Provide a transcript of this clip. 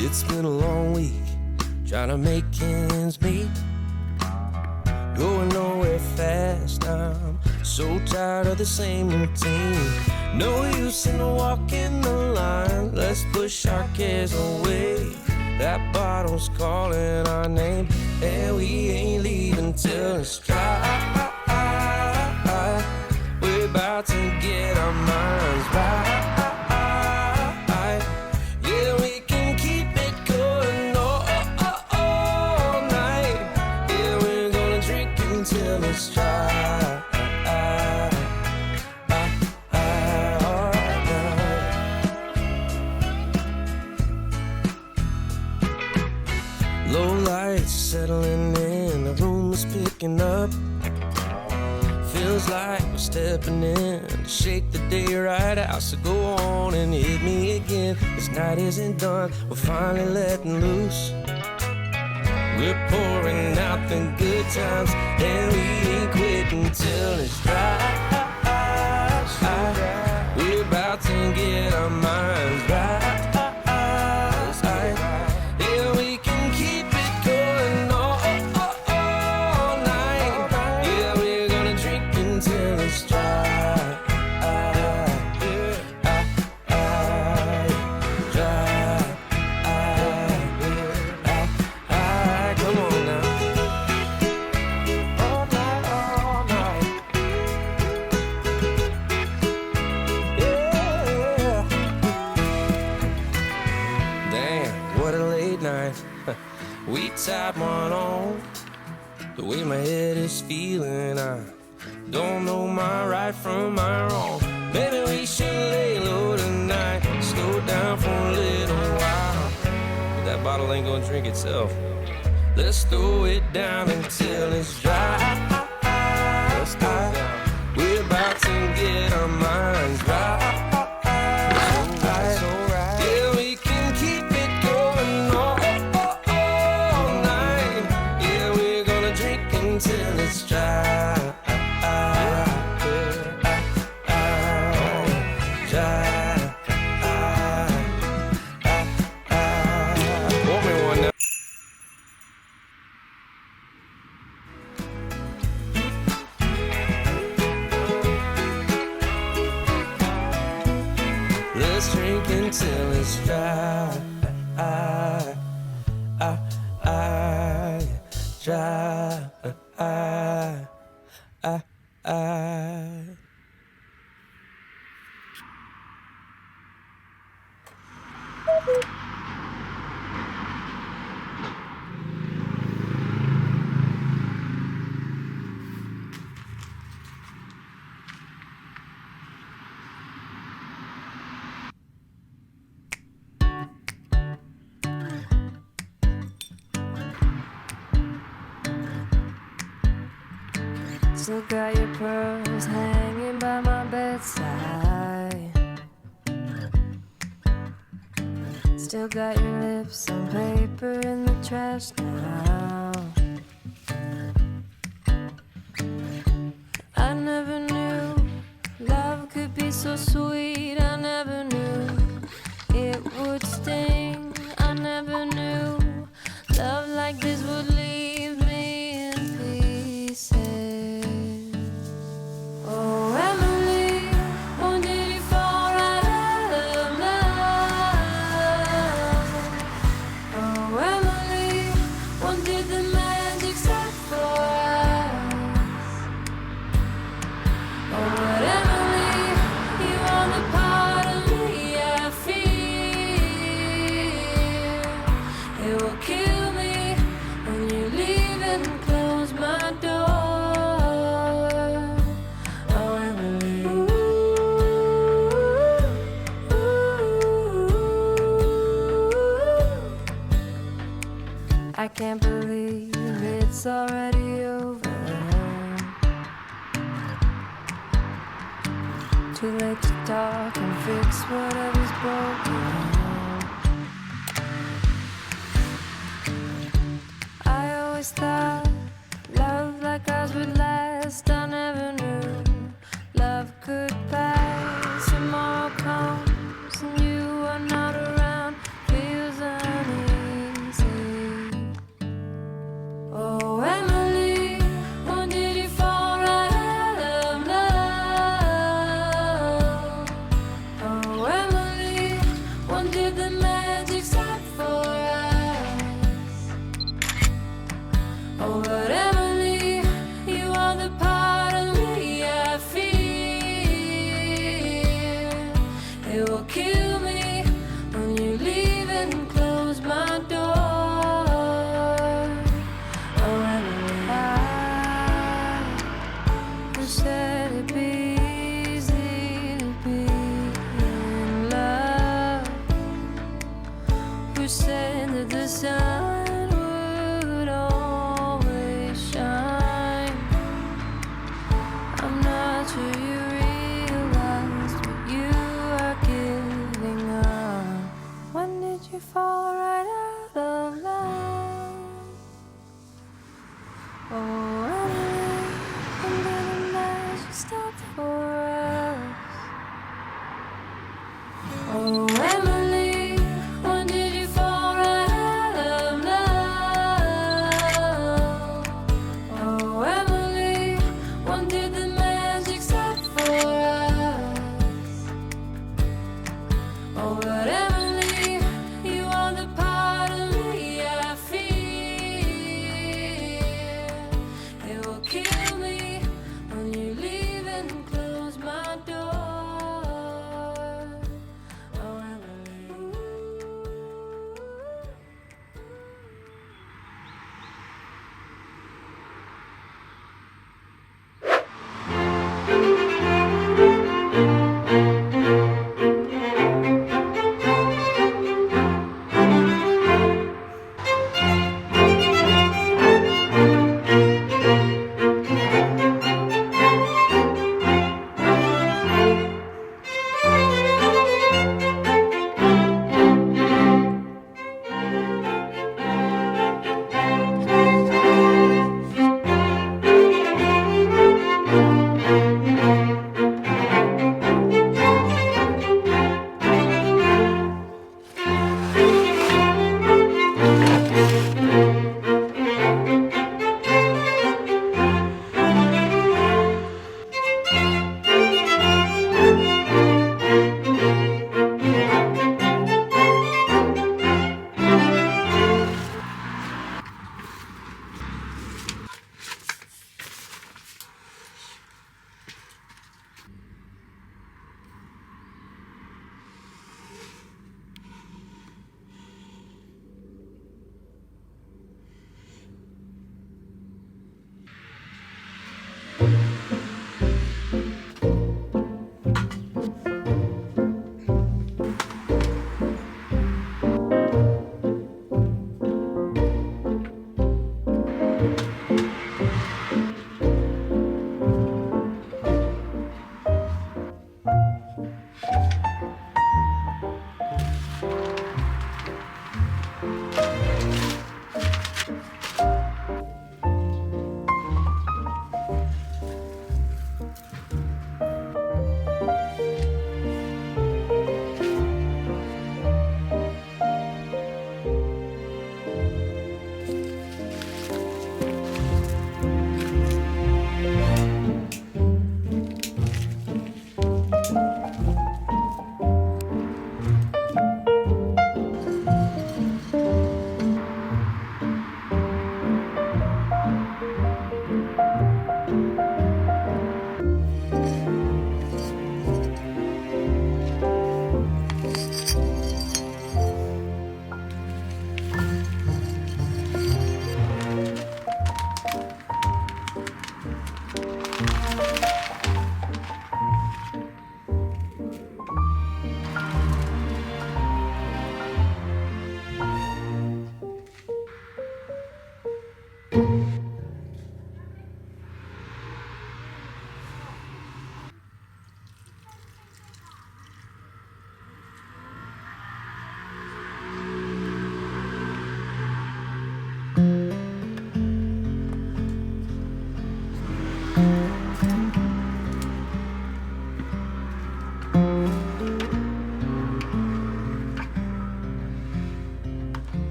It's been a long week, trying to make ends meet. Going nowhere fast, I'm so tired of the same routine. No use in walking the line, let's push our cares away. That bottle's calling our name, and we ain't leaving till it's dry. We're about to get our minds right. Low lights settling in, the room is picking up. Feels like we're stepping in to shake the day right out. So go on and hit me again. This night isn't done, we're finally letting loose. We're pouring out the good times, and we ain't quitting till it's dry. We're about to get our minds right. Yeah, we can keep it going all night. Yeah, we're gonna drink until it's dry. Come on now. All night, all night. Yeah. Damn, what a late night. We tied one on. The way my head is feeling, I don't know my right from my wrong. Maybe we should lay low tonight, slow down for a little while. But that bottle ain't gonna drink itself. Let's throw it down until it's dry. We're about to get our minds right. Yeah, we can keep it going all night. Yeah, we're gonna drink until it's dry. Pour me one now. Let's drink until it's dry. Dry. Still got your pearls hanging by my bedside. Still got your lips on paper in the trash now. I never knew love could be so sweet. I never knew it would sting. I never knew love like this would leave me in pieces. Oh, Emily, when did you fall right out of love? Oh, Emily, when did the magic start for us? Oh, but Emily, you are the part of me can't believe it's already over. Too late to talk and fix whatever's broken. I always thought love like ours would last. I never knew love could pass. Tomorrow comes and you are not around. Feels uneasy. Oh, Emily, when did you fall right out of love? Oh, Emily, when did the magic stop for us? Oh, but Emily, you are the part of me I fear. It will kill